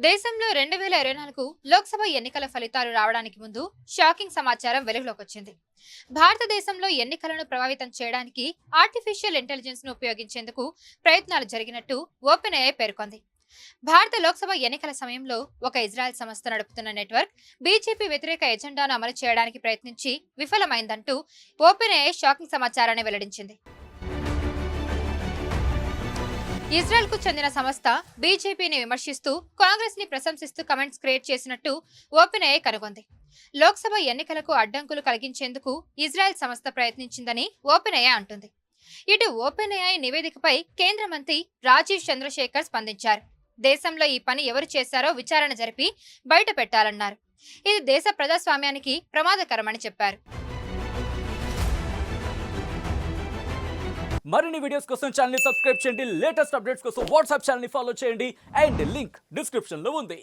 దేశంలో 2024 లోక్సభ ఎన్నికల ఫలితాలు రావడానికి ముందు షాకింగ్ సమాచారం వెలుగులోకి వచ్చింది. భారతదేశంలో ఎన్నికలను ప్రభావితం చేయడానికి ఆర్టిఫిషియల్ ఇంటెలిజెన్స్ ను ఉపయోగించేందుకు ప్రయత్నాలు జరిగినట్టు ఓపెన్ఏఐ పేర్కొంది. భారత లోక్సభ ఎన్నికల సమయంలో ఒక ఇజ్రాయెల్ సంస్థ నడుపుతున్న నెట్వర్క్ బీజేపీ వ్యతిరేక ఎజెండాను అమలు చేయడానికి ప్రయత్నించి విఫలమైందంటూ ఓపెన్ఏఐ షాకింగ్ సమాచారాన్ని వెల్లడించింది. ఇజ్రాయెల్ కు చెందిన సంస్థ బీజేపీని విమర్శిస్తూ కాంగ్రెస్ ని ప్రశంసిస్తూ కమెంట్స్ క్రియేట్ చేసినట్టు ఓపెన్ఏఐ కనుగొంది. లోక్సభ ఎన్నికలకు అడ్డంకులు కలిగించేందుకు ఇజ్రాయెల్ సంస్థ ప్రయత్నించిందని ఓపెన్ఏఐ అంటుంది. ఇటు ఓపెన్ఏఐ నివేదికపై కేంద్ర మంత్రి రాజీవ్ చంద్రశేఖర్ స్పందించారు. దేశంలో ఈ పని ఎవరు చేశారో విచారణ జరిపి బయట పెట్టాలన్నారు. ఇది దేశ ప్రజాస్వామ్యానికి ప్రమాదకరమని చెప్పారు. మరిన్ని వీడియోస్ కోసం ఛానల్ ని సబ్స్క్రైబ్ చేయండి. లేటెస్ట్ అప్డేట్స్ కోసం వాట్సాప్ ఛానల్ ని ఫాలో చేయండి. అండ్ లింక్ డిస్క్రిప్షన్ లో ఉంది.